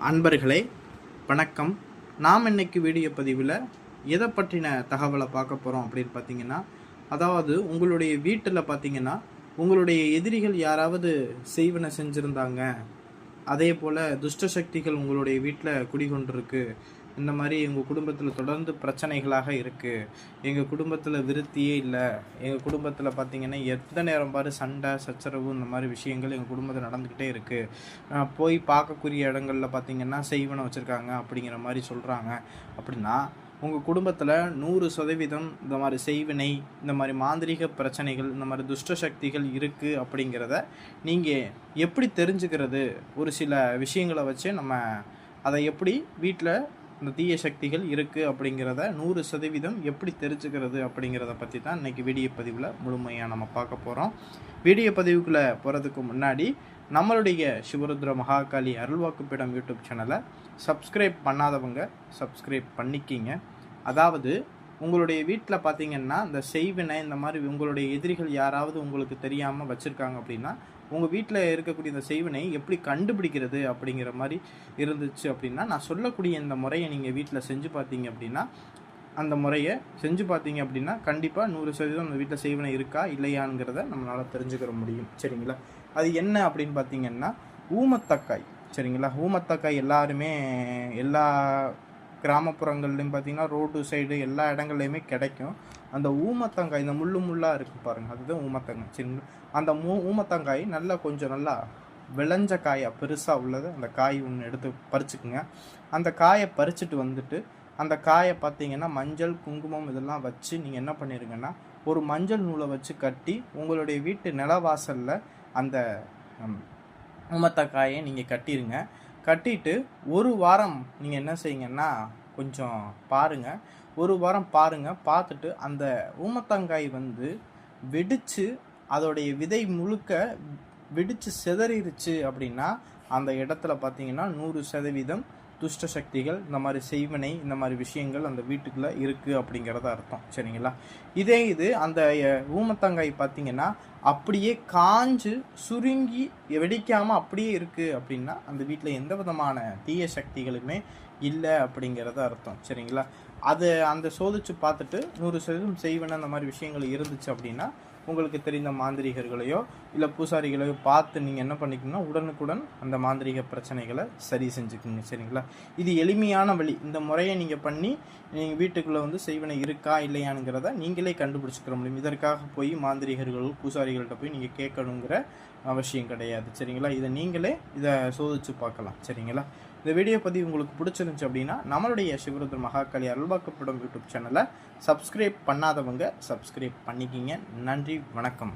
அன்பர்களே வணக்கம். நாம் இன்னைக்கு வீடியோ பதிவில் எதை பற்றின தகவலை பார்க்க போகிறோம் அப்படின்னு பார்த்தீங்கன்னா, அதாவது உங்களுடைய வீட்டில் பார்த்தீங்கன்னா உங்களுடைய எதிரிகள் யாராவது செய்வன செஞ்சுருந்தாங்க, அதே போல் துஷ்ட சக்திகள் உங்களுடைய வீட்டில் குடிகொண்டிருக்கு, இந்த மாதிரி எங்கள் குடும்பத்தில் தொடர்ந்து பிரச்சனைகளாக இருக்குது, எங்கள் குடும்பத்தில் விருத்தியே இல்லை, எங்கள் குடும்பத்தில் பார்த்திங்கன்னா எந்த நேரம் பாரு சண்டை சச்சரவு இந்த மாதிரி விஷயங்கள் எங்கள் குடும்பத்தில் நடந்துக்கிட்டே இருக்குது, போய் பார்க்கக்கூடிய இடங்களில் பார்த்திங்கன்னா செய்வனை வச்சுருக்காங்க அப்படிங்கிற மாதிரி சொல்கிறாங்க. அப்படின்னா உங்கள் குடும்பத்தில் 100% இந்த மாதிரி செய்வினை, இந்த மாதிரி மாந்திரீக பிரச்சனைகள், இந்த மாதிரி துஷ்ட சக்திகள் இருக்குது அப்படிங்கிறத நீங்கள் எப்படி தெரிஞ்சுக்கிறது? ஒரு சில விஷயங்களை வச்சு நம்ம அதை எப்படி வீட்டில் இந்த தீய சக்திகள் இருக்குது அப்படிங்கிறத 100% எப்படி தெரிஞ்சுக்கிறது அப்படிங்கிறத பற்றி தான் இன்றைக்கி வீடியோ பதிவில் முழுமையாக நம்ம பார்க்க போகிறோம். வீடியோ பதிவுக்குள்ளே போகிறதுக்கு முன்னாடி நம்மளுடைய சிவருத்ர மகாகாளி அருள்வாக்குப்பீடம் யூடியூப் சேனலை சப்ஸ்கிரைப் பண்ணாதவங்க சப்ஸ்கிரைப் பண்ணிக்கிங்க. அதாவது உங்களுடைய வீட்டில் பார்த்திங்கன்னா இந்த செய்வினை, இந்த மாதிரி உங்களுடைய எதிரிகள் யாராவது உங்களுக்கு தெரியாமல் வச்சுருக்காங்க அப்படின்னா, உங்கள் வீட்டில் இருக்கக்கூடிய இந்த செய்வினை எப்படி கண்டுபிடிக்கிறது அப்படிங்கிற மாதிரி இருந்துச்சு அப்படின்னா, நான் சொல்லக்கூடிய இந்த முறையை நீங்கள் வீட்டில் செஞ்சு பார்த்தீங்க அப்படின்னா, அந்த முறையை செஞ்சு பார்த்தீங்க அப்படின்னா கண்டிப்பாக 100% அந்த வீட்டில் செய்வினை இருக்கா இல்லையாங்கிறத நம்மளால் தெரிஞ்சுக்கிற முடியும். சரிங்களா? அது என்ன அப்படின்னு பார்த்தீங்கன்னா ஊமத்தக்காய். சரிங்களா? ஊமத்தக்காய் எல்லாருமே எல்லா கிராமப்புறங்கள்லையும் பார்த்திங்கன்னா ரோடு சைடு எல்லா இடங்கள்லையுமே கிடைக்கும். அந்த ஊமத்தங்காய், இந்த முள்ளாக இருக்குது பாருங்கள், அதுதான் ஊமத்தங்காய். சரிங்களா? அந்த ஊமத்தங்காய் நல்லா கொஞ்சம் நல்லா விளைஞ்ச காயாக பெருசாக உள்ளது அந்த காய் ஒன்று எடுத்து பறிச்சுக்குங்க. அந்த காயை பறிச்சுட்டு வந்துட்டு அந்த காயை பார்த்திங்கன்னா மஞ்சள் குங்குமம் இதெல்லாம் வச்சு நீங்கள் என்ன பண்ணிடுங்கன்னா, ஒரு மஞ்சள் நூலை வச்சு கட்டி உங்களுடைய வீட்டு நிலவாசலில் அந்த ஊமத்தக்காயை நீங்கள் கட்டிடுங்க. கட்டிட்டு ஒரு வாரம் நீங்கள் என்ன செய்யுங்கன்னா கொஞ்சம் பாருங்கள், ஒரு வாரம் பாருங்கள். பார்த்துட்டு அந்த ஊமத்தங்காய் வெடித்து அதோடைய விதை முழுக்க வெடித்து சிதறிடுச்சு அப்படின்னா அந்த இடத்துல பார்த்தீங்கன்னா 100% துஷ்ட சக்திகள், இந்த மாதிரி செய்வனை, இந்த மாதிரி விஷயங்கள் அந்த வீட்டுக்குள்ளே இருக்குது அப்படிங்கிறத அர்த்தம். சரிங்களா? இது அந்த ஊமத்தங்காய் பார்த்திங்கன்னா அப்படியே காஞ்சு சுருங்கி வெடிக்காமல் அப்படியே இருக்குது அப்படின்னா அந்த வீட்டில் எந்த விதமான தீய சக்திகளுமே இல்லை அப்படிங்கிறத அர்த்தம். சரிங்களா? அந்த சோதிச்சு பார்த்துட்டு 100% செய்வன அந்த மாதிரி விஷயங்கள் இருந்துச்சு அப்படின்னா உங்களுக்கு தெரிந்த மாந்திரிகர்களையோ இல்லை பூசாரிகளையோ பார்த்து நீங்கள் என்ன பண்ணிக்கணும்னா உடனுக்குடன் அந்த மாந்திரிக பிரச்சனைகளை சரி செஞ்சுக்குங்க. சரிங்களா? இது எளிமையான வழி. இந்த முறையை நீங்கள் பண்ணி நீங்கள் வீட்டுக்குள்ளே செய்வனை இருக்கா இல்லையானுங்கிறத நீங்களே கண்டுபிடிச்சிக்கிற முடியும். இதற்காக போய் மாந்திரிகர்கள் பூசாரிகள்கிட்ட போய் நீங்கள் கேட்கணுங்கிற அவசியம் கிடையாது. சரிங்களா? இதை சோதிச்சு பார்க்கலாம். சரிங்களா? இந்த வீடியோ பதிவு உங்களுக்கு பிடிச்சிருந்துச்சு அப்படின்னா நம்மளுடைய சிவருத்ர மகாகாளி அருள்வாக்குப்பீடம் யூடியூப் சேனலை சப்ஸ்கிரைப் பண்ணாதவங்க சப்ஸ்கிரைப் பண்ணிக்கிங்க. நன்றி, வணக்கம்.